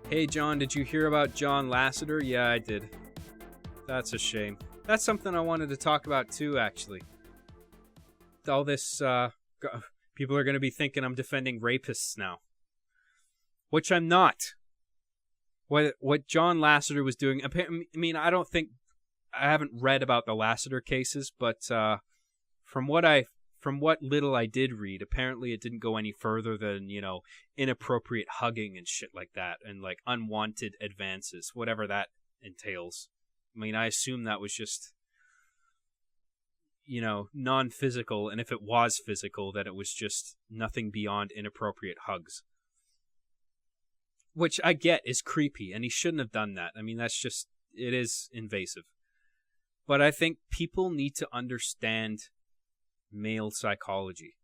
Hey John, did you hear about John Lasseter? Yeah, I did. That's a shame. That's something I wanted to talk about too, actually. All this, people are going to be thinking I'm defending rapists now. Which I'm not. What John Lasseter was doing, I mean, I haven't read about the Lasseter cases, but from what little I did read, apparently it didn't go any further than, inappropriate hugging and shit like that, and like unwanted advances, whatever that entails. I mean, I assume that was just, non-physical, and if it was physical, that it was just nothing beyond inappropriate hugs. Which I get is creepy, and he shouldn't have done that. I mean, it is invasive. But I think people need to understand male psychology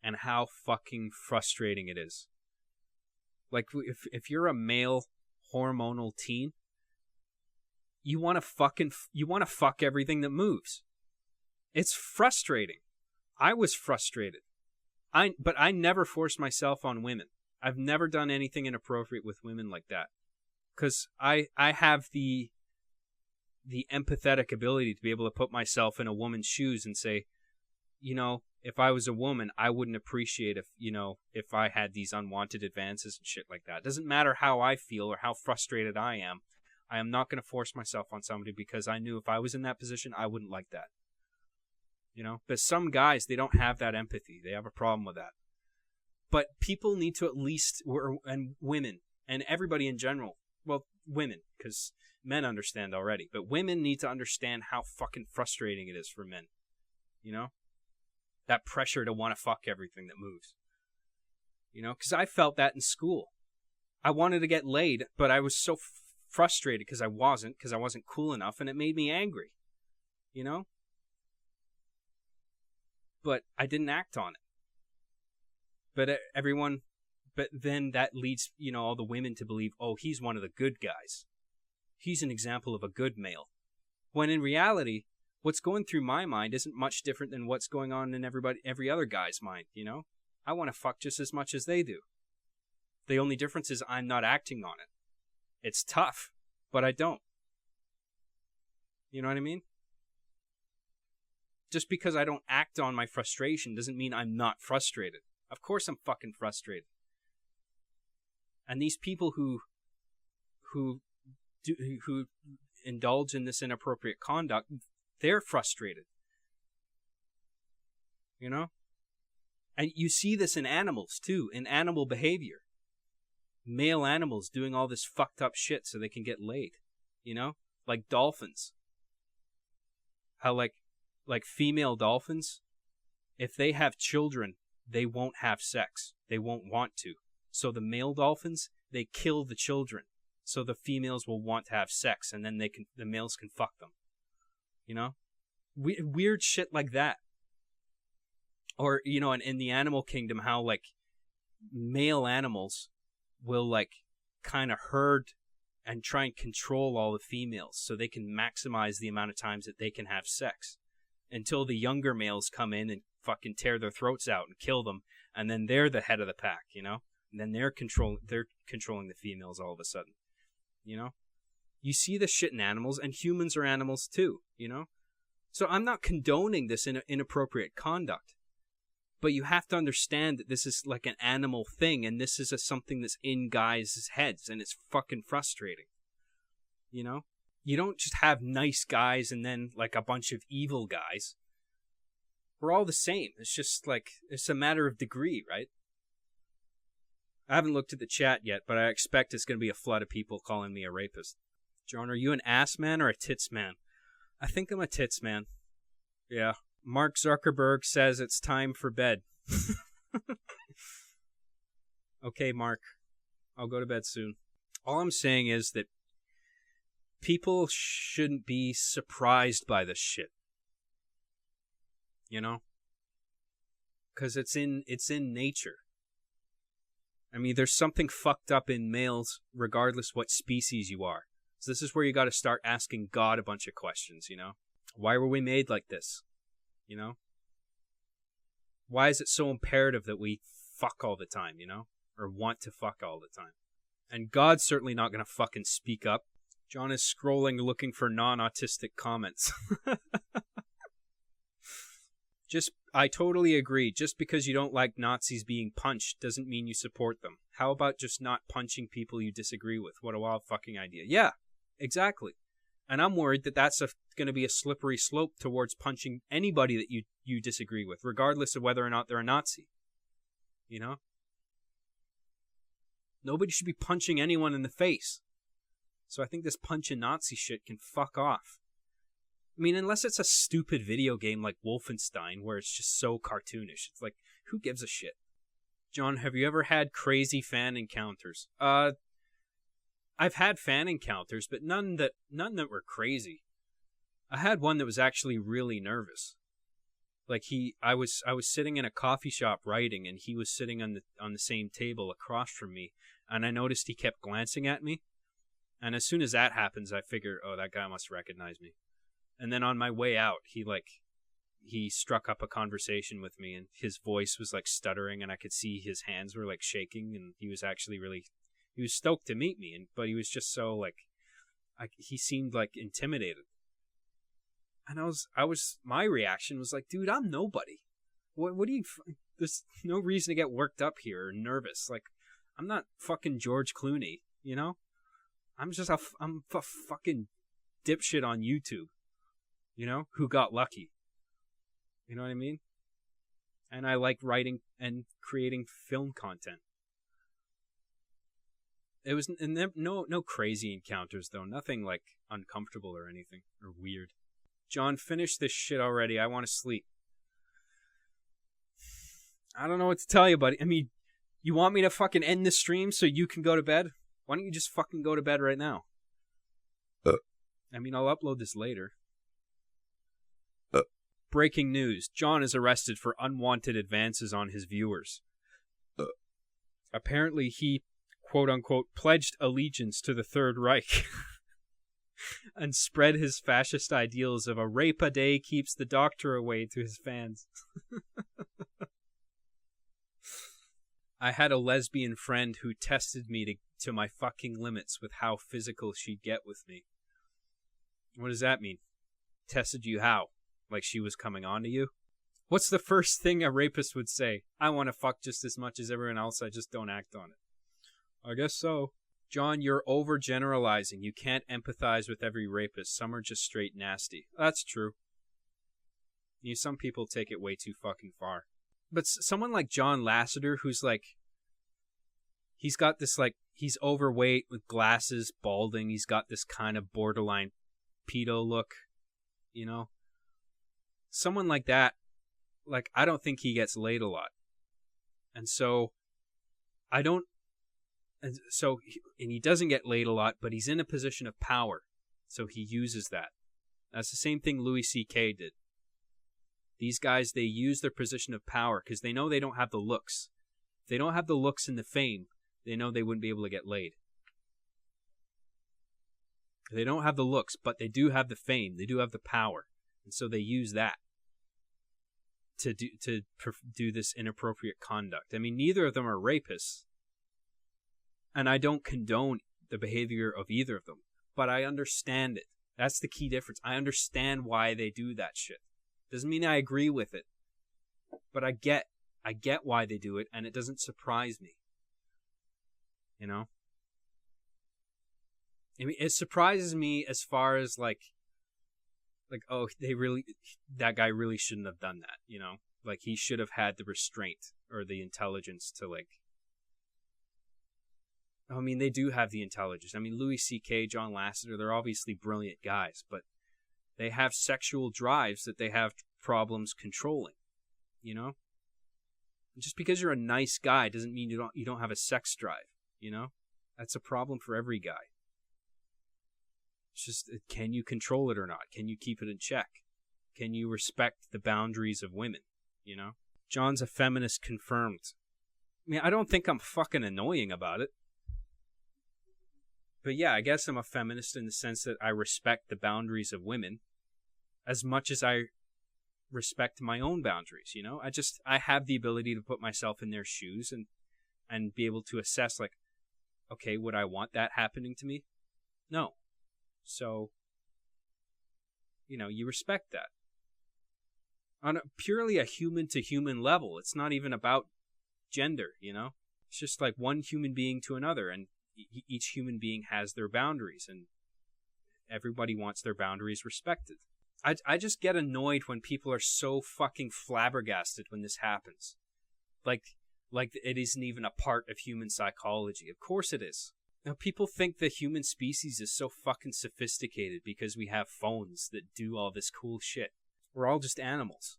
and how fucking frustrating it is. Like, if you're a male hormonal teen, you want to fuck everything that moves. It's frustrating. I was frustrated. But I never forced myself on women. I've never done anything inappropriate with women like that. Because I have the empathetic ability to be able to put myself in a woman's shoes and say, if I was a woman, I wouldn't appreciate if I had these unwanted advances and shit like that. It doesn't matter how I feel or how frustrated I am. I am not going to force myself on somebody because I knew if I was in that position, I wouldn't like that. But some guys, they don't have that empathy. They have a problem with that. But people need to at least, and women, and everybody in general, well, women, because men understand already, but women need to understand how fucking frustrating it is for men. That pressure to want to fuck everything that moves. Because I felt that in school. I wanted to get laid, but I was so frustrated because I wasn't cool enough, and it made me angry. But I didn't act on it. But then that leads, all the women to believe, oh, he's one of the good guys. He's an example of a good male. When in reality, what's going through my mind isn't much different than what's going on in every other guy's mind, I want to fuck just as much as they do. The only difference is I'm not acting on it. It's tough, but I don't. You know what I mean? Just because I don't act on my frustration doesn't mean I'm not frustrated. Of course I'm fucking frustrated. And these people who indulge in this inappropriate conduct, they're frustrated. And you see this in animals too, in animal behavior. Male animals doing all this fucked up shit so they can get laid. Like dolphins. How like female dolphins, if they have children, they won't have sex. They won't want to. So the male dolphins, they kill the children. So the females will want to have sex, and then the males can fuck them. Weird shit like that. Or, in the animal kingdom, how, like, male animals will, like, kind of herd and try and control all the females so they can maximize the amount of times that they can have sex. Until the younger males come in and fucking tear their throats out and kill them, and then they're the head of the pack, And then they're controlling the females all of a sudden, You see this shit in animals, and humans are animals too, So I'm not condoning this inappropriate conduct, but you have to understand that this is like an animal thing, and this is something that's in guys' heads, and it's fucking frustrating, You don't just have nice guys and then like a bunch of evil guys. We're all the same. It's just like, it's a matter of degree, right? I haven't looked at the chat yet, but I expect it's going to be a flood of people calling me a rapist. John, are you an ass man or a tits man? I think I'm a tits man. Yeah. Mark Zuckerberg says it's time for bed. Okay, Mark. I'll go to bed soon. All I'm saying is that people shouldn't be surprised by this shit. Because it's in nature. I mean, there's something fucked up in males, regardless what species you are. So this is where you got to start asking God a bunch of questions, Why were we made like this? Why is it so imperative that we fuck all the time, Or want to fuck all the time? And God's certainly not going to fucking speak up. John is scrolling looking for non-autistic comments. I totally agree. Just because you don't like Nazis being punched doesn't mean you support them. How about just not punching people you disagree with? What a wild fucking idea. Yeah, exactly. And I'm worried that that's going to be a slippery slope towards punching anybody that you disagree with, regardless of whether or not they're a Nazi. You know? Nobody should be punching anyone in the face. So I think this punch a Nazi shit can fuck off. I mean, unless it's a stupid video game like Wolfenstein, where it's just so cartoonish. It's like, who gives a shit? John, have you ever had crazy fan encounters? I've had fan encounters, but none that were crazy. I had one that was actually really nervous. Like I was sitting in a coffee shop writing, and he was sitting on the same table across from me, and I noticed he kept glancing at me. And as soon as that happens, I figure, oh, that guy must recognize me. And then on my way out, he struck up a conversation with me, and his voice was like stuttering, and I could see his hands were like shaking, and he was actually he was stoked to meet me, but he was just so like, he seemed like intimidated. And my reaction was like, dude, I'm nobody. What do you, there's no reason to get worked up here or nervous. Like, I'm not fucking George Clooney, you know? I'm a fucking dipshit on YouTube, you know, who got lucky. You know what I mean? And I like writing and creating film content. It was no crazy encounters though, nothing like uncomfortable or anything or weird. John, finish this shit already. I want to sleep. I don't know what to tell you, buddy. I mean, you want me to fucking end the stream so you can go to bed? Why don't you just fucking go to bed right now? I mean, I'll upload this later. Breaking news. John is arrested for unwanted advances on his viewers. Apparently he, quote-unquote, pledged allegiance to the Third Reich and spread his fascist ideals of a rape a day keeps the doctor away to his fans. I had a lesbian friend who tested me to my fucking limits with how physical she'd get with me. What does that mean? Tested you how? Like she was coming on to you? What's the first thing a rapist would say? I want to fuck just as much as everyone else, I just don't act on it. I guess so. John, you're overgeneralizing. You can't empathize with every rapist. Some are just straight nasty. That's true. Some people take it way too fucking far. But someone like John Lasseter, who's like, he's got this like, he's overweight with glasses, balding. He's got this kind of borderline pedo look, you know? Someone like that, like, I don't think he gets laid a lot. And so, and he doesn't get laid a lot, but he's in a position of power. So he uses that. That's the same thing Louis C.K. did. These guys, they use their position of power because they know they don't have the looks. If they don't have the looks and the fame, they know they wouldn't be able to get laid. They don't have the looks, but they do have the fame. They do have the power. And so they use that to do this inappropriate conduct. I mean, neither of them are rapists. And I don't condone the behavior of either of them. But I understand it. That's the key difference. I understand why they do that shit. Doesn't mean I agree with it. But I get why they do it, and it doesn't surprise me. You know? I mean, it surprises me as far as like, oh, that guy really shouldn't have done that, you know? Like, he should have had the restraint or the intelligence to, like, I mean, they do have the intelligence. I mean, Louis C.K., John Lasseter, they're obviously brilliant guys, but they have sexual drives that they have problems controlling, you know? Just because you're a nice guy doesn't mean you don't have a sex drive, you know? That's a problem for every guy. It's just, can you control it or not? Can you keep it in check? Can you respect the boundaries of women, you know? John's a feminist confirmed. I mean, I don't think I'm fucking annoying about it. But yeah, I guess I'm a feminist in the sense that I respect the boundaries of women as much as I respect my own boundaries, you know? I have the ability to put myself in their shoes and be able to assess, like, Okay, would I want that happening to me? No. So, you respect that. On purely a human-to-human level. It's not even about gender, It's just like one human being to another, and each human being has their boundaries, and everybody wants their boundaries respected. I just get annoyed when people are so fucking flabbergasted when this happens. Like it isn't even a part of human psychology. Of course it is. Now, people think the human species is so fucking sophisticated because we have phones that do all this cool shit. We're all just animals,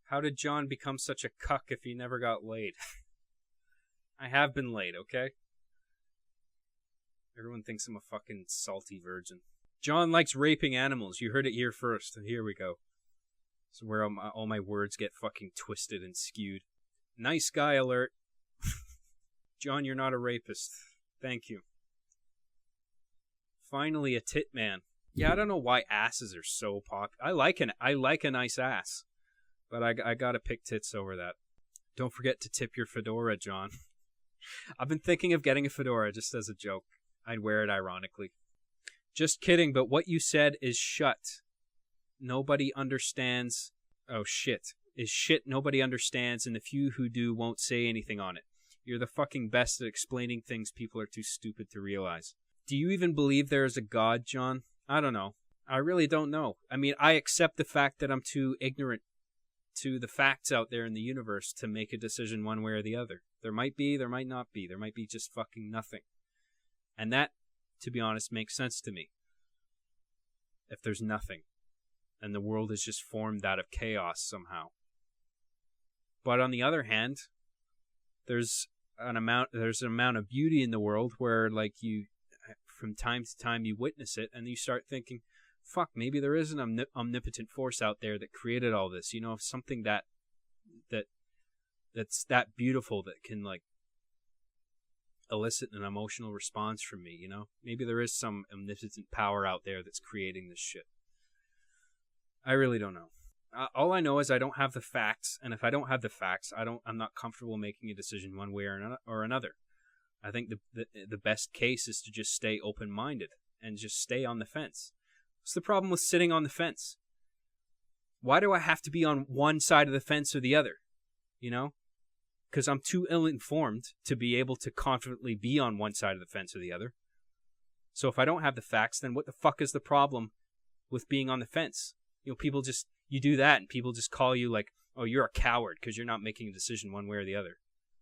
How did John become such a cuck if he never got laid? I have been laid, okay? Everyone thinks I'm a fucking salty virgin. John likes raping animals. You heard it here first. Here we go. This is where all my words get fucking twisted and skewed. Nice guy alert. John, you're not a rapist. Thank you. Finally, a tit man. Yeah, I don't know why asses are so popular. I like a nice ass, but I gotta pick tits over that. Don't forget to tip your fedora, John. I've been thinking of getting a fedora just as a joke. I'd wear it ironically. Just kidding, but what you said is shut. Nobody understands. Oh, shit. Is shit nobody understands, and the few who do won't say anything on it. You're the fucking best at explaining things people are too stupid to realize. Do you even believe there is a God, John? I don't know. I really don't know. I mean, I accept the fact that I'm too ignorant to the facts out there in the universe to make a decision one way or the other. There might be, there might not be. There might be just fucking nothing. And that, to be honest, makes sense to me. If there's nothing, and the world is just formed out of chaos somehow. But on the other hand, there's an amount of beauty in the world where, like, you, from time to time, you witness it, and you start thinking, fuck, maybe there is an omnipotent force out there that created all this. Something that's that beautiful that can, like, elicit an emotional response from me, Maybe there is some omnipotent power out there that's creating this shit. I really don't know. All I know is I don't have the facts, and if I don't have the facts, I'm not comfortable making a decision one way or another. I think the best case is to just stay open-minded and just stay on the fence. What's the problem with sitting on the fence? Why do I have to be on one side of the fence or the other? Because I'm too ill-informed to be able to confidently be on one side of the fence or the other. So if I don't have the facts, then what the fuck is the problem with being on the fence? People just, you do that and people just call you like, oh, you're a coward because you're not making a decision one way or the other.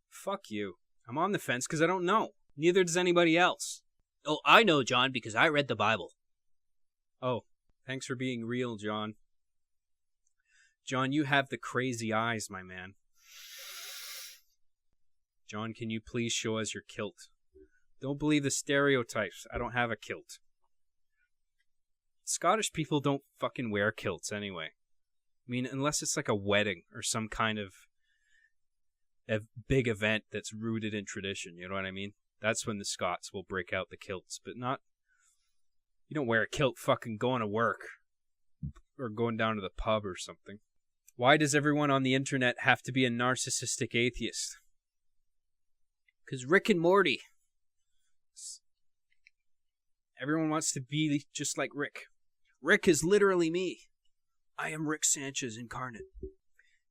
Fuck you. I'm on the fence because I don't know. Neither does anybody else. Oh, I know, John, because I read the Bible. Oh, thanks for being real, John. John, you have the crazy eyes, my man. John, can you please show us your kilt? Don't believe the stereotypes. I don't have a kilt. Scottish people don't fucking wear kilts anyway. I mean, unless it's like a wedding or some kind of a big event that's rooted in tradition, you know what I mean? That's when the Scots will break out the kilts, but not... You don't wear a kilt fucking going to work or going down to the pub or something. Why does everyone on the internet have to be a narcissistic atheist? Because Rick and Morty. Everyone wants to be just like Rick. Rick is literally me. I am Rick Sanchez incarnate.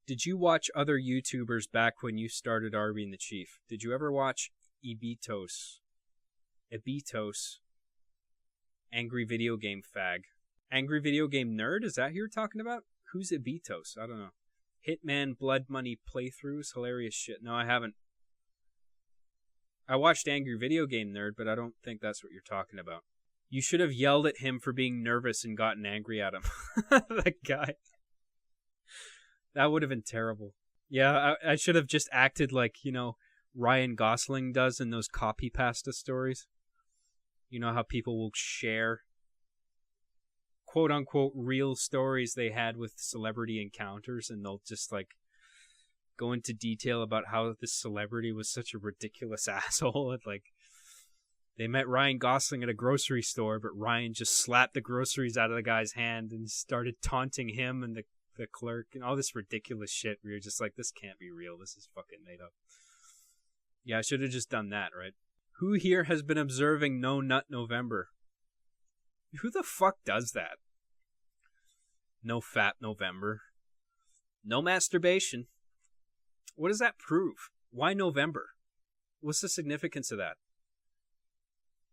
Did you watch other YouTubers back when you started Arby and the Chief? Did you ever watch Ebitos? Angry Video Game Fag. Angry Video Game Nerd? Is that who you're talking about? Who's Ebitos? I don't know. Hitman Blood Money playthroughs? Hilarious shit. No, I haven't. I watched Angry Video Game Nerd, but I don't think that's what you're talking about. You should have yelled at him for being nervous and gotten angry at him. That guy. That would have been terrible. Yeah, I should have just acted like, Ryan Gosling does in those copy pasta stories. You know how people will share quote-unquote real stories they had with celebrity encounters, and they'll just, like, go into detail about how this celebrity was such a ridiculous asshole. And, like, they met Ryan Gosling at a grocery store, but Ryan just slapped the groceries out of the guy's hand and started taunting him and the clerk and all this ridiculous shit where you're just like, this can't be real. This is fucking made up. Yeah, I should have just done that, right? Who here has been observing No Nut November? Who the fuck does that? No Fat November. No masturbation. What does that prove? Why November? What's the significance of that?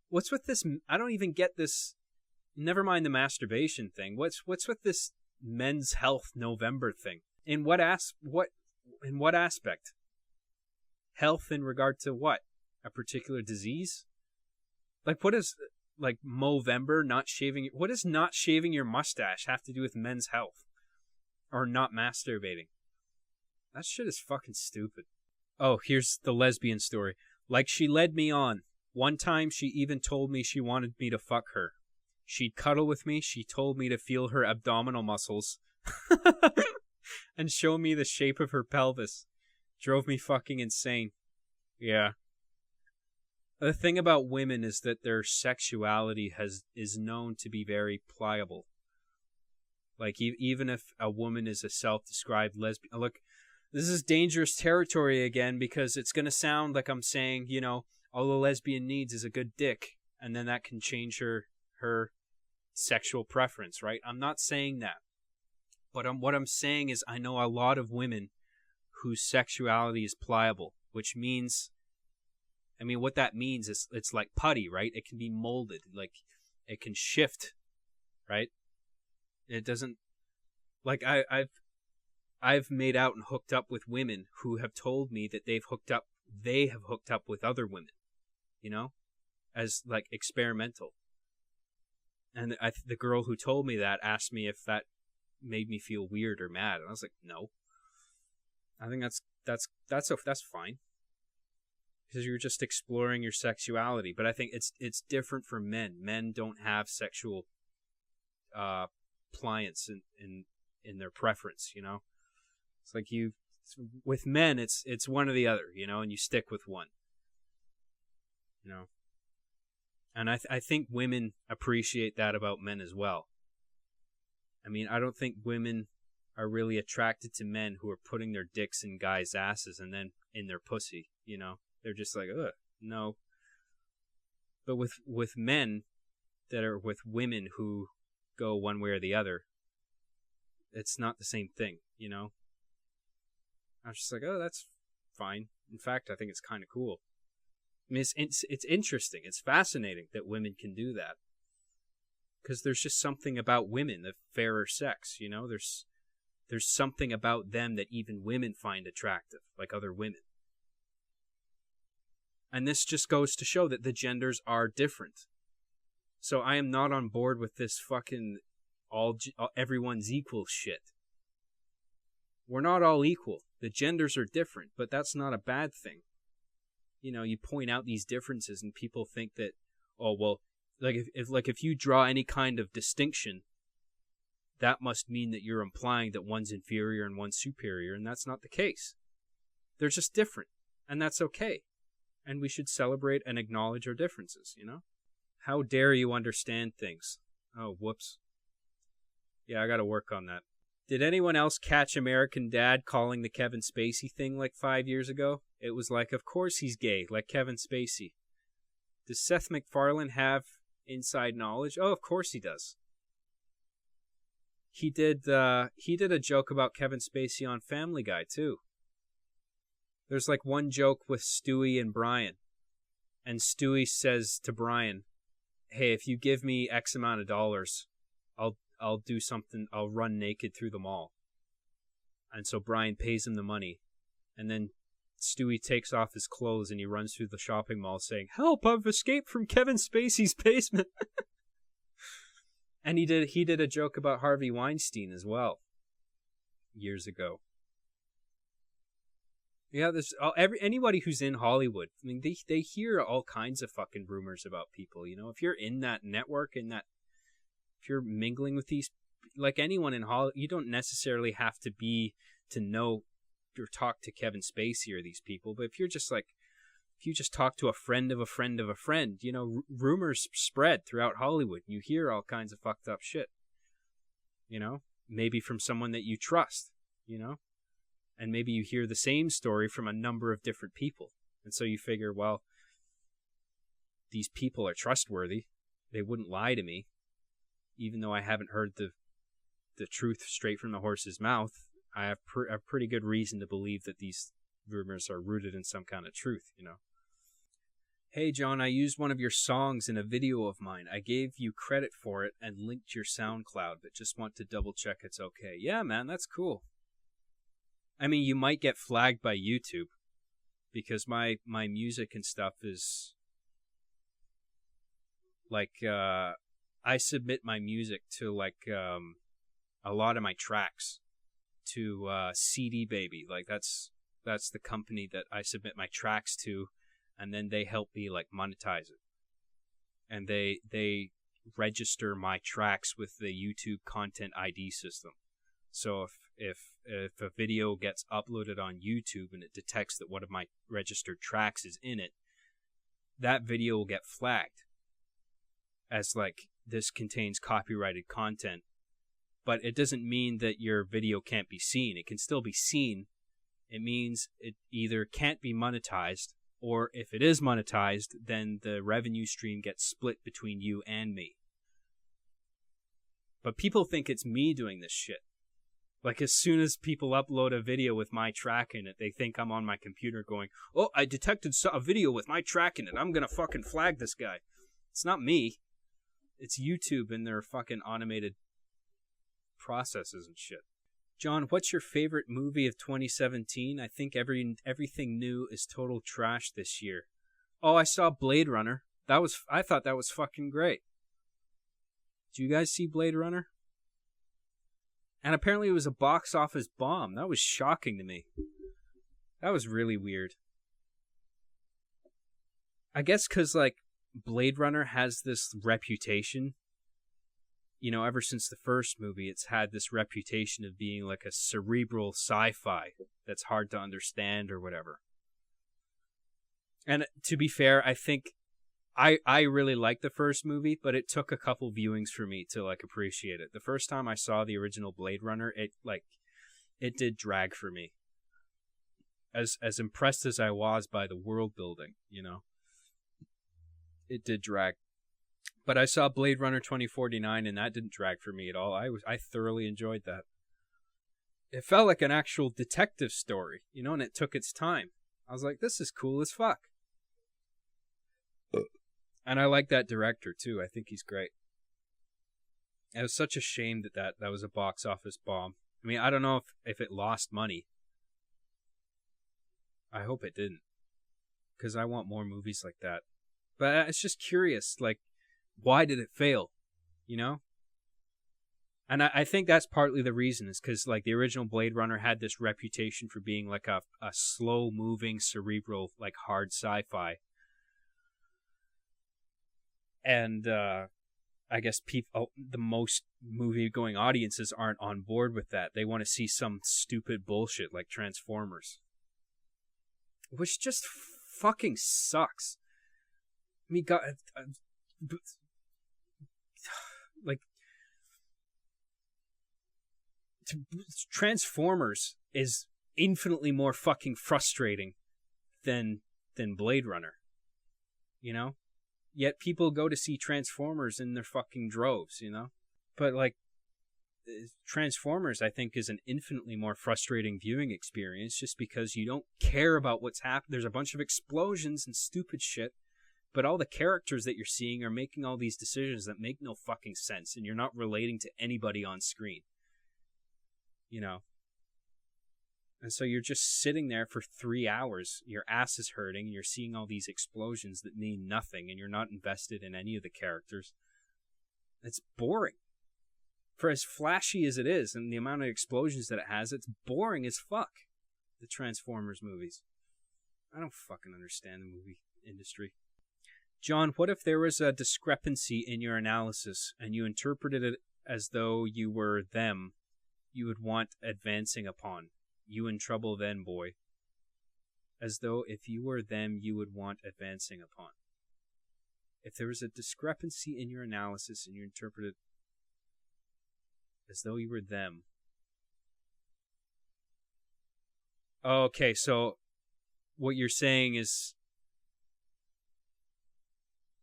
What's with this? I don't even get this. Never mind the masturbation thing. What's with this Men's Health November thing? In what aspect? Health in regard to what? A particular disease? Like, what is, like, Movember, not shaving? What does not shaving your mustache have to do with men's health? Or not masturbating? That shit is fucking stupid. Oh, here's the lesbian story. Like, she led me on. One time, she even told me she wanted me to fuck her. She'd cuddle with me. She told me to feel her abdominal muscles. And show me the shape of her pelvis. Drove me fucking insane. Yeah. The thing about women is that their sexuality is known to be very pliable. Like, even if a woman is a self-described lesbian... Look, this is dangerous territory again, because it's going to sound like I'm saying, you know, all a lesbian needs is a good dick, and then that can change her sexual preference, right? I'm not saying that. But what I'm saying is I know a lot of women whose sexuality is pliable, which means... I mean, what that means is it's like putty, right? It can be molded. Like, it can shift, right? It doesn't... Like, I've made out and hooked up with women who have told me that they have hooked up with other women, you know, as like experimental. And the girl who told me that asked me if that made me feel weird or mad, and I was like, no. I think that's fine, because you're just exploring your sexuality. But I think it's different for men. Men don't have sexual pliance in their preference, you know. It's like with men, it's one or the other, you know, and you stick with one, you know. And I think women appreciate that about men as well. I mean, I don't think women are really attracted to men who are putting their dicks in guys' asses and then in their pussy, you know. They're just like, ugh, no. But with men that are with women who go one way or the other, it's not the same thing, you know. I was just like, oh, that's fine. In fact, I think it's kind of cool. I mean, it's interesting. It's fascinating that women can do that. Because there's just something about women, the fairer sex, you know? There's something about them that even women find attractive, like other women. And this just goes to show that the genders are different. So I am not on board with this fucking everyone's equal shit. We're not all equal. The genders are different, but that's not a bad thing. You know, you point out these differences and people think that, oh, well, like if you draw any kind of distinction, that must mean that you're implying that one's inferior and one's superior, and that's not the case. They're just different, and that's okay. And we should celebrate and acknowledge our differences, you know? How dare you understand things? Oh, whoops. Yeah, I gotta work on that. Did anyone else catch American Dad calling the Kevin Spacey thing like 5 years ago? It was like, of course he's gay, like Kevin Spacey. Does Seth MacFarlane have inside knowledge? Oh, of course he does. He did a joke about Kevin Spacey on Family Guy, too. There's like one joke with Stewie and Brian. And Stewie says to Brian, hey, if you give me X amount of dollars, I'll do something, I'll run naked through the mall. And so Brian pays him the money. And then Stewie takes off his clothes and he runs through the shopping mall saying, help, I've escaped from Kevin Spacey's basement. And he did a joke about Harvey Weinstein as well, years ago. Yeah, there's anybody who's in Hollywood, I mean, they hear all kinds of fucking rumors about people, you know. If you're in that network, if you're mingling with these, like anyone in Hollywood, you don't necessarily have to know or talk to Kevin Spacey or these people, but if you just talk to a friend of a friend of a friend, you know, rumors spread throughout Hollywood. You hear all kinds of fucked up shit, you know, maybe from someone that you trust, you know, and maybe you hear the same story from a number of different people. And so you figure, well, these people are trustworthy. They wouldn't lie to me, even though I haven't heard the truth straight from the horse's mouth. I have a pretty good reason to believe that these rumors are rooted in some kind of truth, you know. Hey, John, I used one of your songs in a video of mine. I gave you credit for it and linked your SoundCloud, but just want to double check it's okay. Yeah, man, that's cool. I mean, you might get flagged by YouTube because my music and stuff is like, I submit my music to like a lot of my tracks to CD Baby. Like that's the company that I submit my tracks to, and then they help me like monetize it. And they register my tracks with the YouTube Content ID system. So if a video gets uploaded on YouTube and it detects that one of my registered tracks is in it, that video will get flagged as like, this contains copyrighted content. But it doesn't mean that your video can't be seen. It can still be seen. It means it either can't be monetized, or if it is monetized, then the revenue stream gets split between you and me. But people think it's me doing this shit. Like, as soon as people upload a video with my track in it, they think I'm on my computer going, oh, I detected a video with my track in it. I'm going to fucking flag this guy. It's not me. It's YouTube and their fucking automated processes and shit. John, what's your favorite movie of 2017? I think everything new is total trash this year. Oh, I saw Blade Runner. I thought that was fucking great. Did you guys see Blade Runner? And apparently it was a box office bomb. That was shocking to me. That was really weird. I guess because, like, Blade Runner has this reputation. You know, ever since the first movie, it's had this reputation of being like a cerebral sci-fi that's hard to understand or whatever. And to be fair, I think I really liked the first movie, but it took a couple viewings for me to like appreciate it. The first time I saw the original Blade Runner, it did drag for me. As impressed as I was by the world building, you know, it did drag. But I saw Blade Runner 2049, and that didn't drag for me at all. I thoroughly enjoyed that. It felt like an actual detective story, you know, and it took its time. I was like, this is cool as fuck. And I like that director, too. I think he's great. It was such a shame that was a box office bomb. I mean, I don't know if it lost money. I hope it didn't. Because I want more movies like that. But it's just curious, like, why did it fail? You know? And I think that's partly the reason, is because, like, the original Blade Runner had this reputation for being like a slow-moving, cerebral, like, hard sci-fi. And I guess the most movie-going audiences aren't on board with that. They want to see some stupid bullshit like Transformers. Which just fucking sucks. I mean, God... like... Transformers is infinitely more fucking frustrating than Blade Runner. You know? Yet people go to see Transformers in their fucking droves, you know? But, like, Transformers, I think, is an infinitely more frustrating viewing experience just because you don't care about what's happening. There's a bunch of explosions and stupid shit, but all the characters that you're seeing are making all these decisions that make no fucking sense, and you're not relating to anybody on screen. You know? And so you're just sitting there for 3 hours, your ass is hurting, and you're seeing all these explosions that mean nothing, and you're not invested in any of the characters. It's boring. For as flashy as it is, and the amount of explosions that it has, it's boring as fuck, the Transformers movies. I don't fucking understand the movie industry. John, what if there was a discrepancy in your analysis, and you interpreted it as though you were them you would want advancing upon? You in trouble then, boy. As though if you were them, you would want advancing upon. If there was a discrepancy in your analysis and you interpreted as though you were them. Okay, so what you're saying is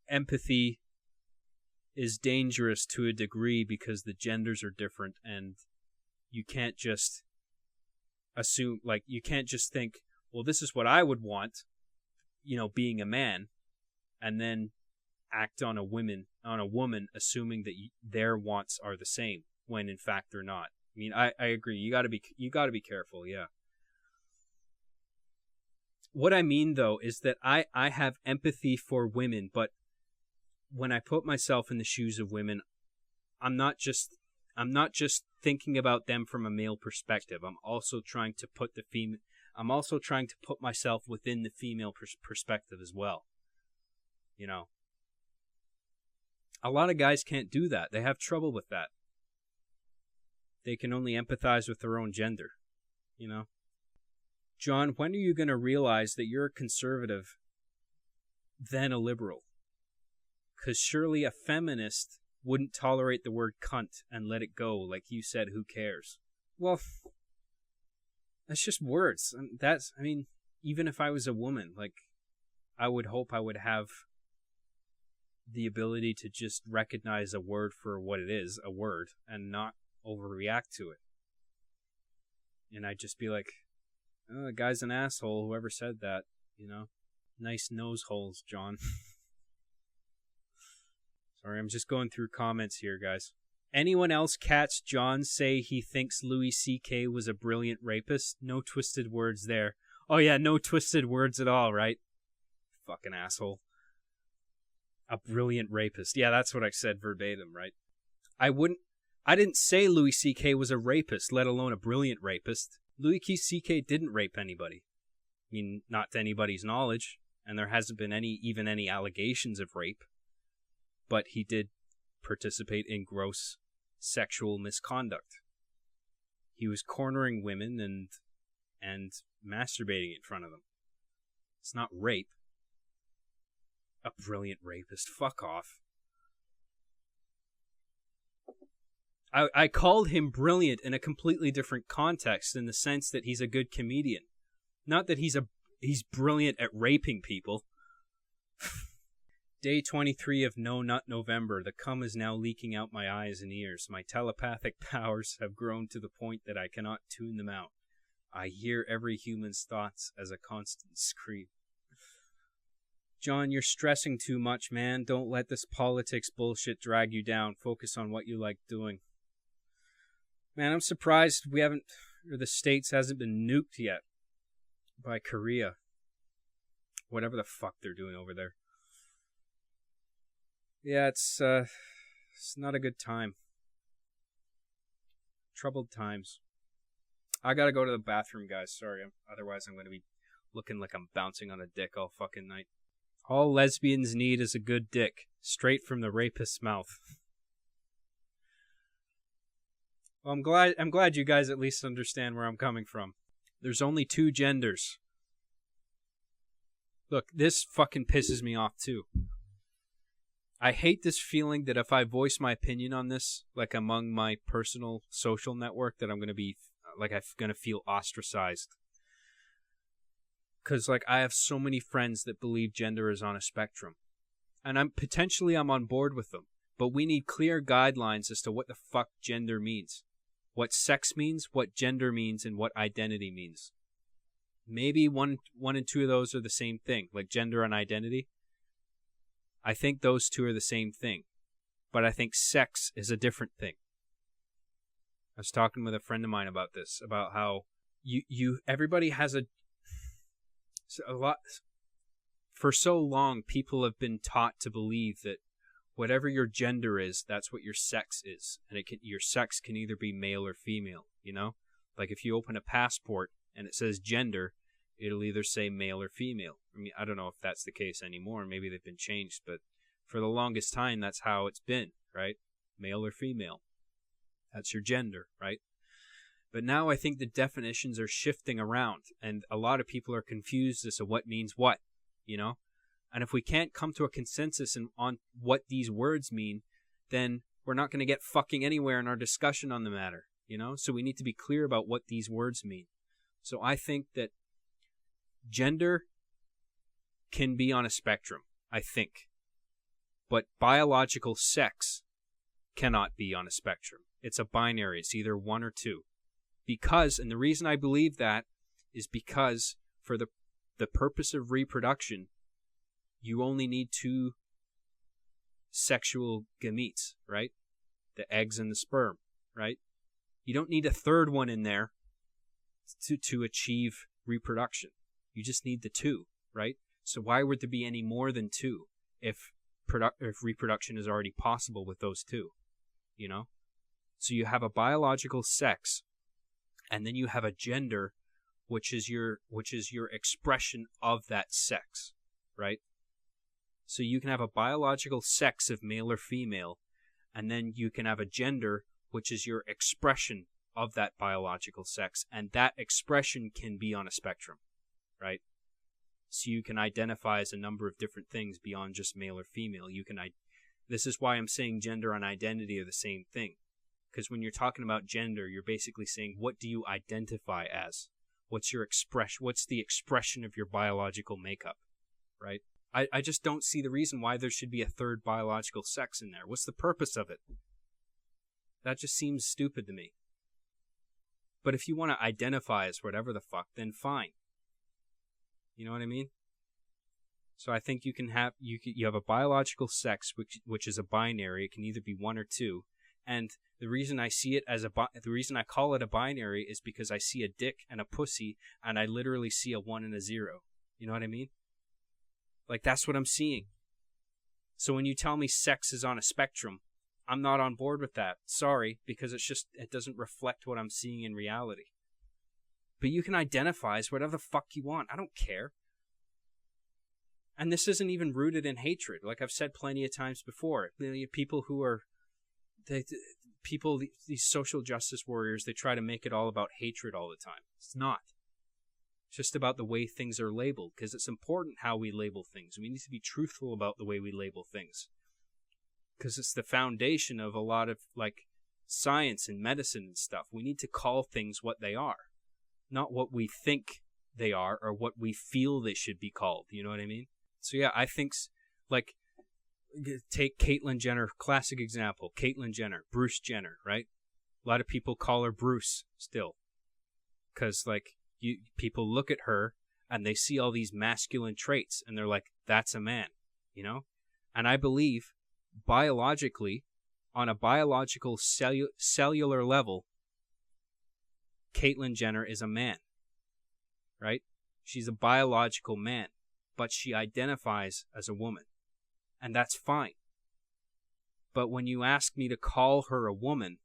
empathy is dangerous to a degree because the genders are different, and you can't just assume, like, you can't just think, well, this is what I would want, being a man, and then act on a woman assuming that their wants are the same when in fact they're not. I mean, I agree. You got to be careful, yeah. What I mean though is that I have empathy for women, but when I put myself in the shoes of women, I'm not just thinking about them from a male perspective. I'm also trying to put myself within the female perspective as well. A lot of guys can't do that. They have trouble with that. They can only empathize with their own gender, John, when are you going to realize that you're a conservative, then a liberal? Because surely a feminist wouldn't tolerate the word cunt and let it go. Like you said, who cares? Well, that's just words. Even if I was a woman, I would hope I would have the ability to just recognize a word for what it is, a word, and not overreact to it. And I'd just be like, oh, the guy's an asshole, whoever said that, Nice nose holes, John. Sorry, I'm just going through comments here, guys. Anyone else catch John say he thinks Louis C.K. was a brilliant rapist? No twisted words there. Oh yeah, no twisted words at all, right? Fucking asshole. A brilliant rapist. Yeah, that's what I said verbatim, right? I didn't say Louis C.K. was a rapist, let alone a brilliant rapist. Louis C.K. didn't rape anybody. I mean, not to anybody's knowledge, and there hasn't been any allegations of rape. But he did participate in gross sexual misconduct. He was cornering women and masturbating in front of them. It's not rape. A brilliant rapist. Fuck off. I called him brilliant in a completely different context, in the sense that he's a good comedian. Not that he's brilliant at raping people. Day 23 of No Nut November. The cum is now leaking out my eyes and ears. My telepathic powers have grown to the point that I cannot tune them out. I hear every human's thoughts as a constant scream. John, you're stressing too much, man. Don't let this politics bullshit drag you down. Focus on what you like doing. Man, I'm surprised the States hasn't been nuked yet by Korea. Whatever the fuck they're doing over there. Yeah, it's not a good time. Troubled times. I gotta go to the bathroom, guys. Sorry, otherwise I'm gonna be looking like I'm bouncing on a dick all fucking night. All lesbians need is a good dick, straight from the rapist's mouth. Well, I'm glad you guys at least understand where I'm coming from. There's only two genders. Look, this fucking pisses me off too. I hate this feeling that if I voice my opinion on this, like among my personal social network, that I'm gonna feel ostracized. Because I have so many friends that believe gender is on a spectrum, and I'm on board with them. But we need clear guidelines as to what the fuck gender means, what sex means, what gender means, and what identity means. Maybe one and two of those are the same thing, like gender and identity. I think those two are the same thing, but I think sex is a different thing. I was talking with a friend of mine about this, about how everybody has a lot. For so long, people have been taught to believe that whatever your gender is, that's what your sex is, and your sex can either be male or female. Like if you open a passport and it says gender, it'll either say male or female. I mean, I don't know if that's the case anymore. Maybe they've been changed, but for the longest time, that's how it's been, right? Male or female. That's your gender, right? But now I think the definitions are shifting around, and a lot of people are confused as to what means what, And if we can't come to a consensus on what these words mean, then we're not going to get fucking anywhere in our discussion on the matter, So we need to be clear about what these words mean. So I think that gender can be on a spectrum, I think. But biological sex cannot be on a spectrum. It's a binary. It's either 1 or 2. Because, and the reason I believe that is because for the purpose of reproduction, you only need 2 sexual gametes, right? The eggs and the sperm, right? You don't need a third one in there to achieve reproduction. You just need the 2, right? So why would there be any more than 2 if reproduction is already possible with those 2, you know? So you have a biological sex, and then you have a gender, which is your expression of that sex, right? So you can have a biological sex of male or female, and then you can have a gender, which is your expression of that biological sex, and that expression can be on a spectrum, right? So you can identify as a number of different things beyond just male or female. This is why I'm saying gender and identity are the same thing. Because when you're talking about gender, you're basically saying, what do you identify as? What's your expression? What's the expression of your biological makeup, right? I just don't see the reason why there should be a third biological sex in there. What's the purpose of it? That just seems stupid to me. But if you want to identify as whatever the fuck, then fine. You know what I mean? So I think you have a biological sex which is a binary. It can either be 1 or 2. And the reason I see it as the reason I call it a binary is because I see a dick and a pussy, and I literally see a 1 and a 0. You know what I mean? Like, that's what I'm seeing. So when you tell me sex is on a spectrum, I'm not on board with that. Sorry, because it doesn't reflect what I'm seeing in reality. But you can identify as whatever the fuck you want. I don't care. And this isn't even rooted in hatred. Like I've said plenty of times before. People who are... these social justice warriors, they try to make it all about hatred all the time. It's not. It's just about the way things are labeled, because it's important how we label things. We need to be truthful about the way we label things, because it's the foundation of a lot of like science and medicine and stuff. We need to call things what they are, not what we think they are or what we feel they should be called. You know what I mean? So yeah, I think like, take Caitlyn Jenner, classic example. Caitlyn Jenner, Bruce Jenner, right? A lot of people call her Bruce still, because like people look at her and they see all these masculine traits and they're like, that's a man, you know? And I believe biologically, on a biological cellular level, Caitlyn Jenner is a man, right? She's a biological man, but she identifies as a woman. And that's fine. But when you ask me to call her a woman,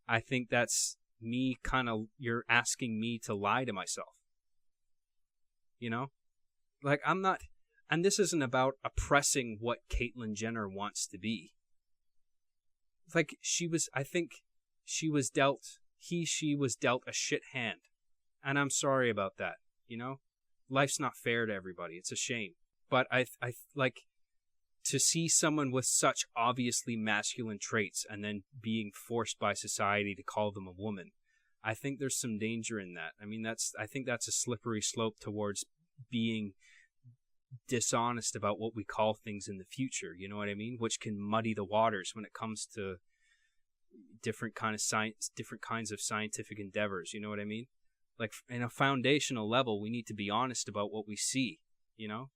I think that's me you're asking me to lie to myself. You know? Like, I'm not, and this isn't about oppressing what Caitlyn Jenner wants to be. Like, she was dealt a shit hand. And I'm sorry about that, you know? Life's not fair to everybody. It's a shame. But I like, to see someone with such obviously masculine traits and then being forced by society to call them a woman, I think there's some danger in that. I mean, I think that's a slippery slope towards being dishonest about what we call things in the future, you know what I mean? Which can muddy the waters when it comes to different kinds of scientific endeavors, you know what I mean? Like, in a foundational level, we need to be honest about what we see, you know?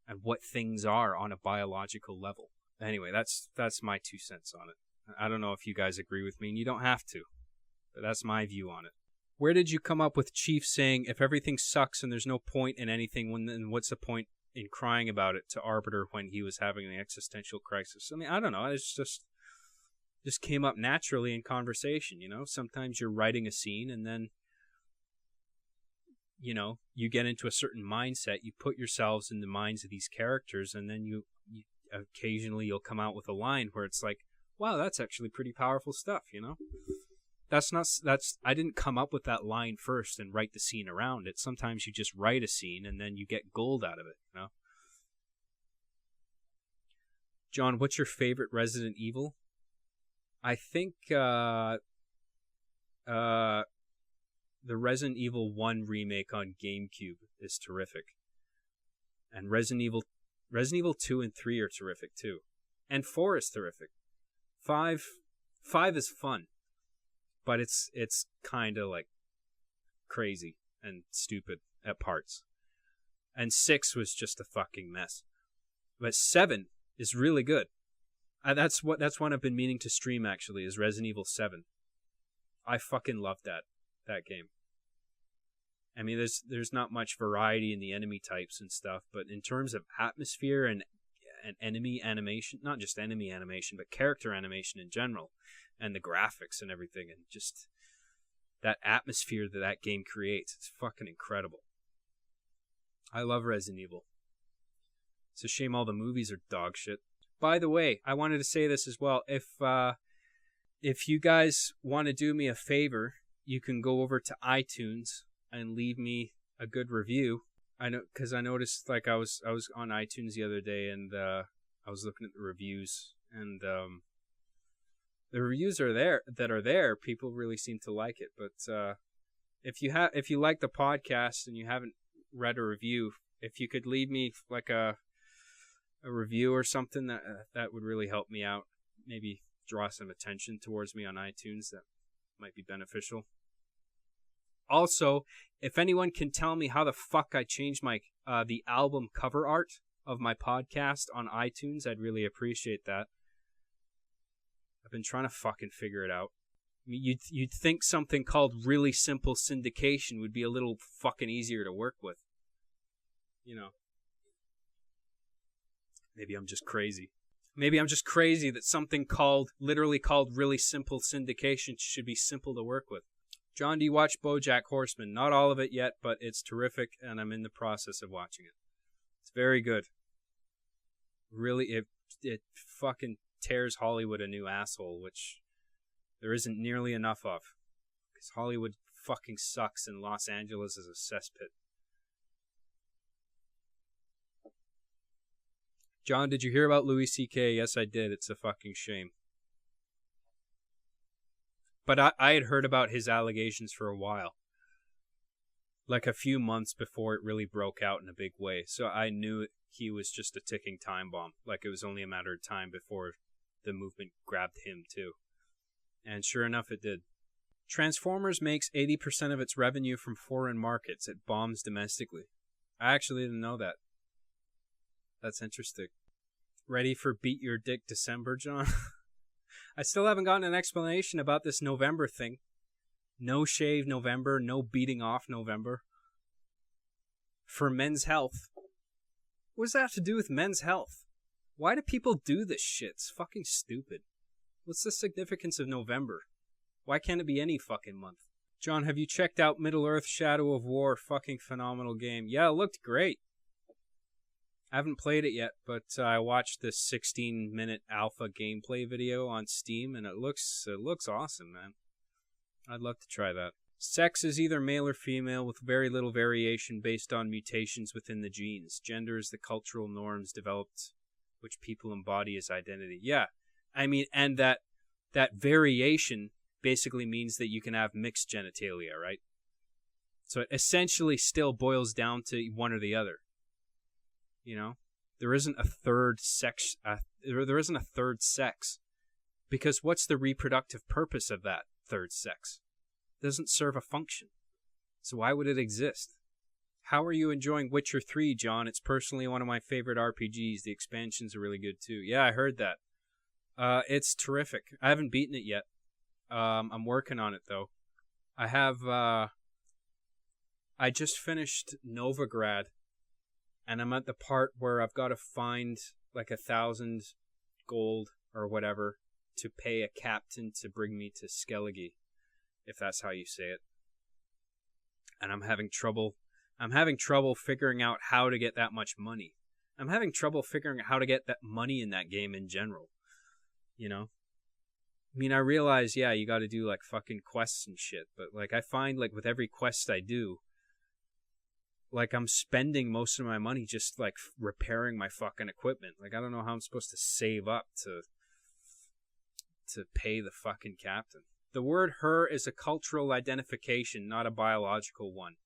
And what things are on a biological level. Anyway, that's my 2 cents on it. I don't know if you guys agree with me, and you don't have to. But that's my view on it. Where did you come up with Chief saying, if everything sucks and there's no point in anything, then what's the point in crying about it to Arbiter when he was having an existential crisis? I mean, I don't know. It's just came up naturally in conversation, you know? Sometimes you're writing a scene and then, you know, you get into a certain mindset, you put yourselves in the minds of these characters, and then you occasionally you'll come out with a line where it's like, wow, that's actually pretty powerful stuff, you know? I didn't come up with that line first and write the scene around it. Sometimes you just write a scene and then you get gold out of it, you know? John, what's your favorite Resident Evil? I think the Resident Evil 1 remake on GameCube is terrific. And Resident Evil 2 and 3 are terrific too. And 4 is terrific. 5 is fun, but it's kind of like crazy and stupid at parts. And 6 was just a fucking mess. But 7 is really good. That's one I've been meaning to stream, actually, is Resident Evil 7. I fucking love that game. I mean, there's not much variety in the enemy types and stuff, but in terms of atmosphere and enemy animation, not just enemy animation, but character animation in general, and the graphics and everything, and just that atmosphere that game creates, it's fucking incredible. I love Resident Evil. It's a shame all the movies are dog shit. By the way, I wanted to say this as well. If you guys want to do me a favor, you can go over to iTunes and leave me a good review. I know, because I noticed, like, I was on iTunes the other day, and I was looking at the reviews, and the reviews are there. People really seem to like it. But if you like the podcast and you haven't read a review, if you could leave me like a review or something, that would really help me out. Maybe draw some attention towards me on iTunes. That might be beneficial. Also, if anyone can tell me how the fuck I changed my the album cover art of my podcast on iTunes, I'd really appreciate that. I've been trying to fucking figure it out. I mean, you'd think something called really simple syndication would be a little fucking easier to work with. You know. Maybe I'm just crazy. Maybe I'm just crazy that something literally called really simple syndication should be simple to work with. John, do you watch BoJack Horseman? Not all of it yet, but it's terrific, and I'm in the process of watching it. It's very good. Really, it fucking tears Hollywood a new asshole, which there isn't nearly enough of. Because Hollywood fucking sucks, and Los Angeles is a cesspit. John, did you hear about Louis C.K.? Yes, I did. It's a fucking shame. But I had heard about his allegations for a while. Like a few months before it really broke out in a big way. So I knew he was just a ticking time bomb. Like it was only a matter of time before the movement grabbed him too. And sure enough, it did. Transformers makes 80% of its revenue from foreign markets. It bombs domestically. I actually didn't know that. That's interesting. Ready for Beat Your Dick December, John? I still haven't gotten an explanation about this November thing. No shave November, no beating off November. For men's health. What does that have to do with men's health? Why do people do this shit? It's fucking stupid. What's the significance of November? Why can't it be any fucking month? John, have you checked out Middle-earth Shadow of War? Fucking phenomenal game. Yeah, it looked great. I haven't played it yet, but I watched this 16-minute alpha gameplay video on Steam, and it looks awesome, man. I'd love to try that. Sex is either male or female with very little variation based on mutations within the genes. Gender is the cultural norms developed which people embody as identity. Yeah, I mean, and that variation basically means that you can have mixed genitalia, right? So it essentially still boils down to one or the other. You know, there isn't a third sex. There isn't a third sex, because what's the reproductive purpose of that third sex? It doesn't serve a function. So why would it exist? How are you enjoying Witcher 3, John? It's personally one of my favorite RPGs. The expansions are really good too. Yeah, I heard that. It's terrific. I haven't beaten it yet. I'm working on it though. I have. I just finished Novigrad. And I'm at the part where I've got to find like 1,000 gold or whatever to pay a captain to bring me to Skellige, if that's how you say it. And I'm having trouble figuring out how to get that much money. I'm having trouble figuring out how to get that money in that game in general. You know? I mean, I realize, yeah, you got to do like fucking quests and shit, but like I find like with every quest I do, like I'm spending most of my money just like repairing my fucking equipment. Like I don't know how I'm supposed to save up to pay the fucking captain. The word her is a cultural identification, not a biological one.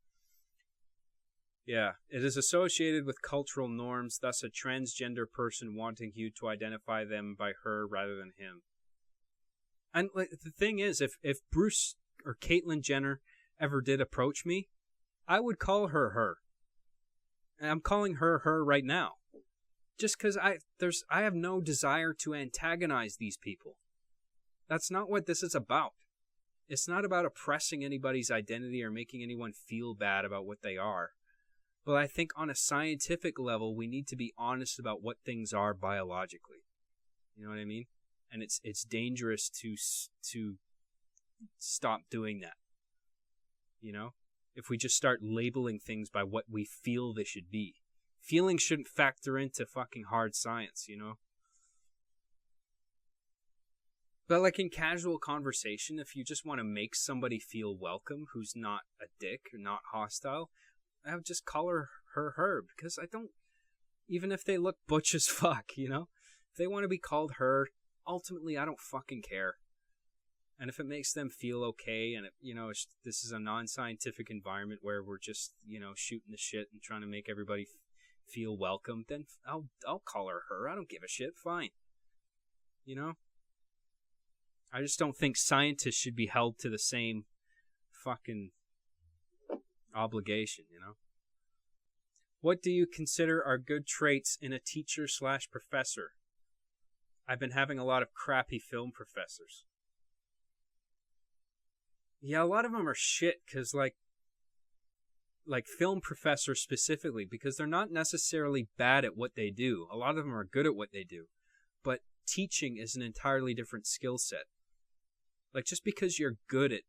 Yeah, it is associated with cultural norms, thus a transgender person wanting you to identify them by her rather than him. And like, the thing is, if Bruce or Caitlyn Jenner ever did approach me, I would call her her. And I'm calling her her right now. Just because I have no desire to antagonize these people. That's not what this is about. It's not about oppressing anybody's identity or making anyone feel bad about what they are. But I think on a scientific level, we need to be honest about what things are biologically. You know what I mean? And it's dangerous to stop doing that. You know? If we just start labeling things by what we feel they should be. Feelings shouldn't factor into fucking hard science, you know? But like in casual conversation, if you just want to make somebody feel welcome who's not a dick or not hostile, I would just call her, because I don't, even if they look butch as fuck, you know? If they want to be called her, ultimately I don't fucking care. And if it makes them feel okay, and this is a non-scientific environment where we're just, shooting the shit and trying to make everybody feel welcome, then I'll call her. I don't give a shit. Fine. You know? I just don't think scientists should be held to the same fucking obligation, you know? What do you consider are good traits in a teacher/professor? I've been having a lot of crappy film professors. Yeah, a lot of them are shit because, like film professors specifically, because they're not necessarily bad at what they do. A lot of them are good at what they do. But teaching is an entirely different skill set. Like, just because you're good at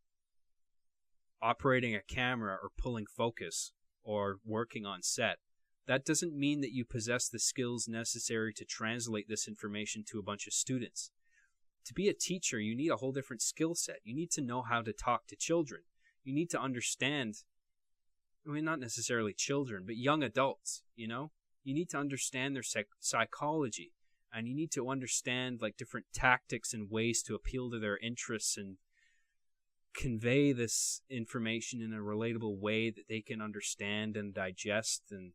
operating a camera or pulling focus or working on set, that doesn't mean that you possess the skills necessary to translate this information to a bunch of students. To be a teacher, you need a whole different skill set. You need to know how to talk to children. You need to understand, not necessarily children, but young adults, you know? You need to understand their psychology. And you need to understand, like, different tactics and ways to appeal to their interests and convey this information in a relatable way that they can understand and digest. And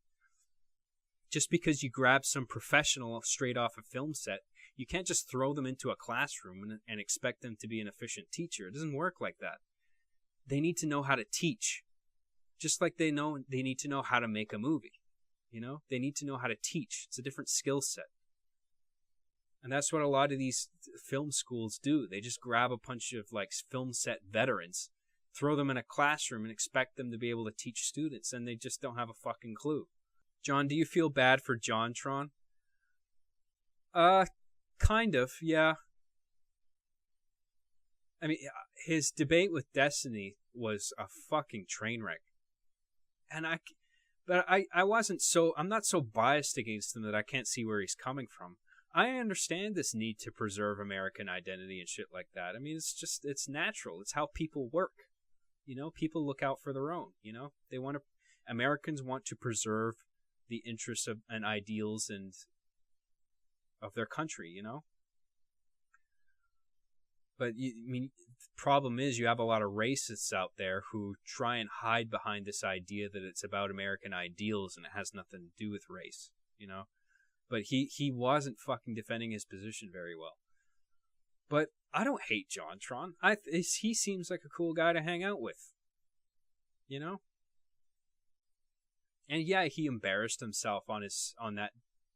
just because you grab some professional straight off a film set, you can't just throw them into a classroom and expect them to be an efficient teacher. It doesn't work like that. They need to know how to teach. Just like they need to know how to make a movie. You know? They need to know how to teach. It's a different skill set. And that's what a lot of these film schools do. They just grab a bunch of like film set veterans, throw them in a classroom and expect them to be able to teach students, and they just don't have a fucking clue. John, do you feel bad for JonTron? Kind of, yeah. I mean, his debate with Destiny was a fucking train wreck. And I'm not so biased against him that I can't see where he's coming from. I understand this need to preserve American identity and shit like that. I mean, it's natural. It's how people work. You know, people look out for their own, you know? Americans want to preserve the interests of and ideals and of their country, you know? But the problem is you have a lot of racists out there who try and hide behind this idea that it's about American ideals and it has nothing to do with race, you know? But he wasn't fucking defending his position very well. But I don't hate JonTron. He seems like a cool guy to hang out with, you know? And yeah, he embarrassed himself on that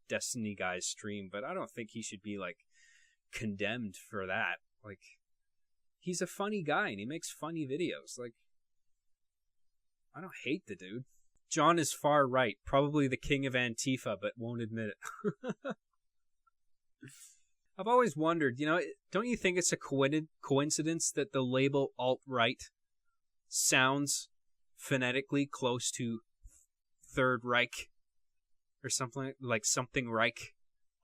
Destiny guy's stream, but I don't think he should be like condemned for that. Like, he's a funny guy and he makes funny videos. Like, I don't hate the dude. John is far right, probably the king of Antifa, but won't admit it. I've always wondered, you know, don't you think it's a coincidence that the label alt-right sounds phonetically close to Third Reich or something like something Reich,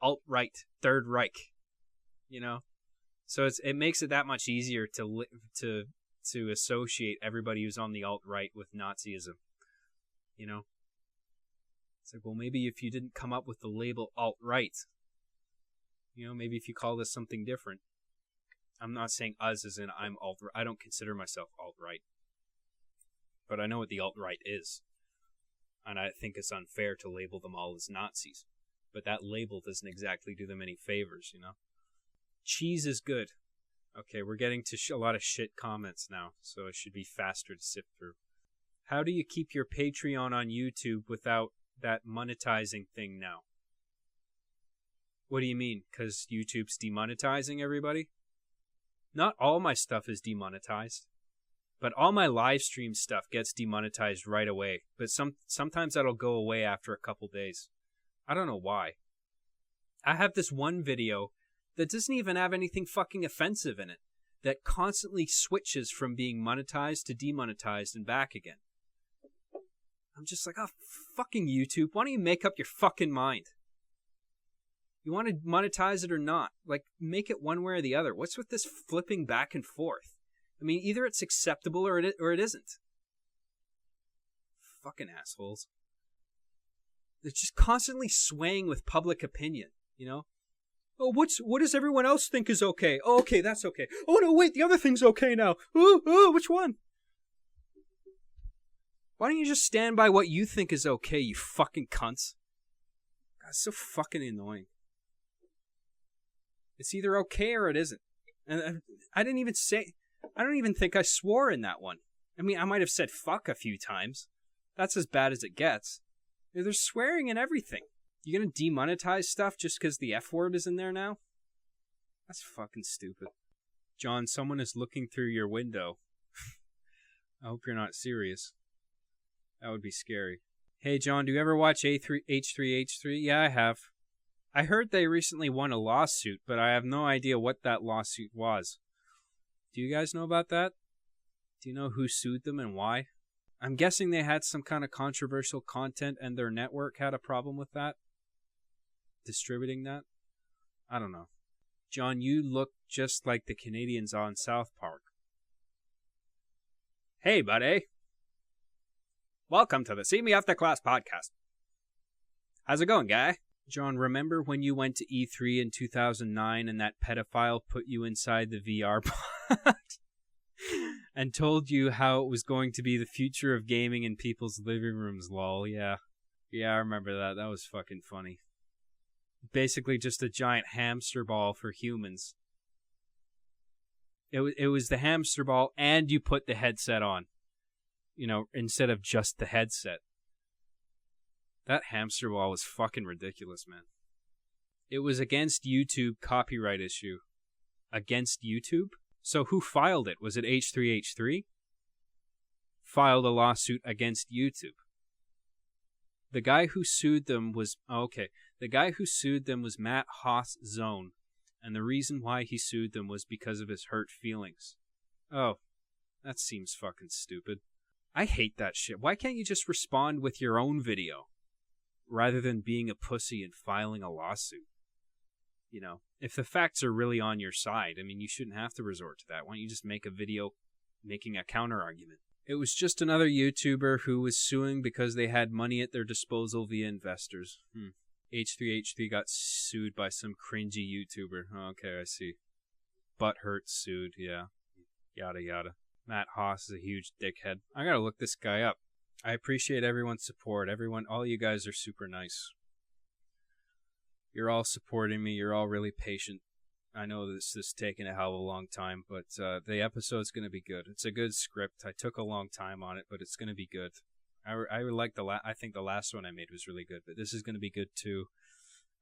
alt-right, Third Reich, you know? So it makes it that much easier to associate everybody who's on the alt-right with Nazism, you know? It's like, well, maybe if you didn't come up with the label alt-right, you know, maybe if you call this something different. I'm not saying us as in I'm alt-right. I don't consider myself alt-right. But I know what the alt-right is. And I think it's unfair to label them all as Nazis. But that label doesn't exactly do them any favors, you know? Cheese is good. Okay, we're getting to a lot of shit comments now, so it should be faster to sift through. How do you keep your Patreon on YouTube without that monetizing thing now? What do you mean? Because YouTube's demonetizing everybody? Not all my stuff is demonetized, but all my live stream stuff gets demonetized right away. But sometimes that'll go away after a couple days. I don't know why. I have this one video that doesn't even have anything fucking offensive in it, that constantly switches from being monetized to demonetized and back again. I'm just like, oh, fucking YouTube, why don't you make up your fucking mind? You want to monetize it or not? Like, make it one way or the other. What's with this flipping back and forth? I mean, either it's acceptable or it isn't. Fucking assholes. They're just constantly swaying with public opinion, you know? Oh, what does everyone else think is okay? Oh, okay, that's okay. Oh, no, wait, the other thing's okay now. Oh, which one? Why don't you just stand by what you think is okay, you fucking cunts? God, it's so fucking annoying. It's either okay or it isn't. And I don't even think I swore in that one. I mean, I might have said fuck a few times. That's as bad as it gets. There's swearing and everything. You gonna demonetize stuff just because the F word is in there now? That's fucking stupid. John, someone is looking through your window. I hope you're not serious. That would be scary. Hey, John, do you ever watch H3H3? Yeah, I have. I heard they recently won a lawsuit, but I have no idea what that lawsuit was. Do you guys know about that? Do you know who sued them and why? I'm guessing they had some kind of controversial content and their network had a problem with that. Distributing that? I don't know. John, you look just like the Canadians on South Park. Hey, buddy. Welcome to the See Me After Class podcast. How's it going, guy? John, remember when you went to E3 in 2009 and that pedophile put you inside the VR pod and told you how it was going to be the future of gaming in people's living rooms, lol? Yeah, I remember that. That was fucking funny. Basically just a giant hamster ball for humans. It was the hamster ball and you put the headset on, you know, instead of just the headset. That hamster ball was fucking ridiculous, man. It was against YouTube copyright issue. Against YouTube? So who filed it? Was it H3H3? Filed a lawsuit against YouTube. The guy who sued them was... The guy who sued them was Matt Haas Zone, and the reason why he sued them was because of his hurt feelings. Oh, that seems fucking stupid. I hate that shit. Why can't you just respond with your own video, rather than being a pussy and filing a lawsuit? You know, if the facts are really on your side, I mean, you shouldn't have to resort to that. Why don't you just make a video making a counter-argument? It was just another YouTuber who was suing because they had money at their disposal via investors. H3H3 got sued by some cringy YouTuber. Oh, okay, I see. Butthurt sued, yeah. Yada yada. Matt Haas is a huge dickhead. I gotta look this guy up. I appreciate everyone's support. All you guys are super nice. You're all supporting me. You're all really patient. I know this is taking a hell of a long time, but the episode's gonna be good. It's a good script. I took a long time on it, but it's gonna be good. I would like I think the last one I made was really good, but this is gonna be good too,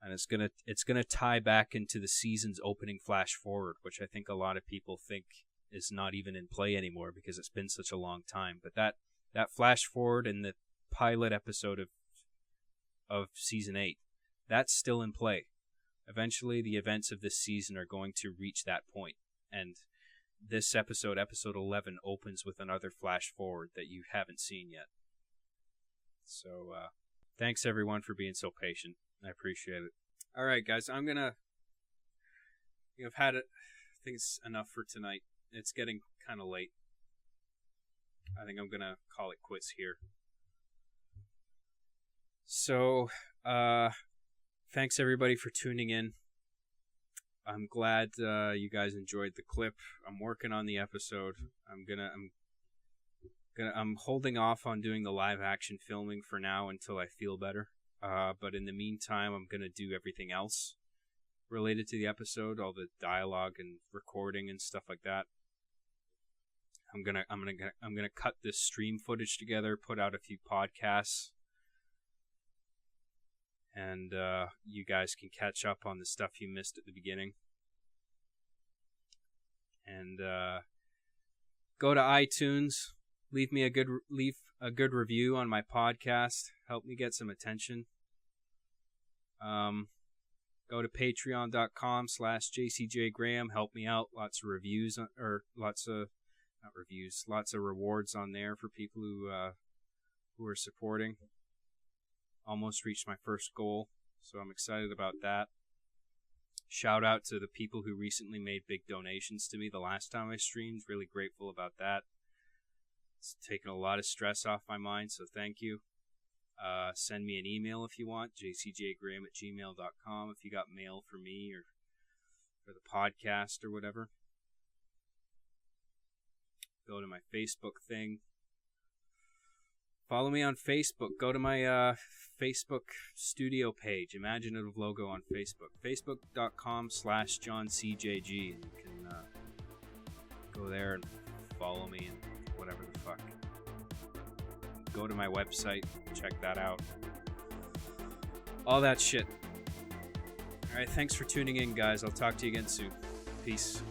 and it's gonna tie back into the season's opening flash forward, which I think a lot of people think is not even in play anymore because it's been such a long time. But that flash forward in the pilot episode of season 8, that's still in play. Eventually, the events of this season are going to reach that point, and this episode 11, opens with another flash forward that you haven't seen yet. So, thanks everyone for being so patient. I appreciate it. All right, guys, I've had it. I think it's enough for tonight. It's getting kind of late. I think I'm gonna call it quits here. So, thanks everybody for tuning in. I'm glad you guys enjoyed the clip. I'm working on the episode. I'm I'm holding off on doing the live action filming for now until I feel better. But in the meantime, I'm gonna do everything else related to the episode, all the dialogue and recording and stuff like that. I'm gonna cut this stream footage together, put out a few podcasts, and you guys can catch up on the stuff you missed at the beginning. And go to iTunes, leave a good review on my podcast, help me get some attention. Go to patreon.com/jcjgraham, help me out. Lots of reviews, lots of rewards on there for people who are supporting. Almost reached my first goal, so I'm excited about that. Shout out to the people who recently made big donations to me the last time I streamed. Really grateful about that. It's taken a lot of stress off my mind, so thank you. Send me an email if you want, jcjgraham@gmail.com, if you got mail for me or for the podcast or whatever. Go to my Facebook thing. Follow me on Facebook. Go to my Facebook studio page, imaginative logo on Facebook. Facebook.com/JohnCJG. And you can go there and follow me and whatever the fuck. Go to my website, check that out. All that shit. Alright, thanks for tuning in, guys. I'll talk to you again soon. Peace.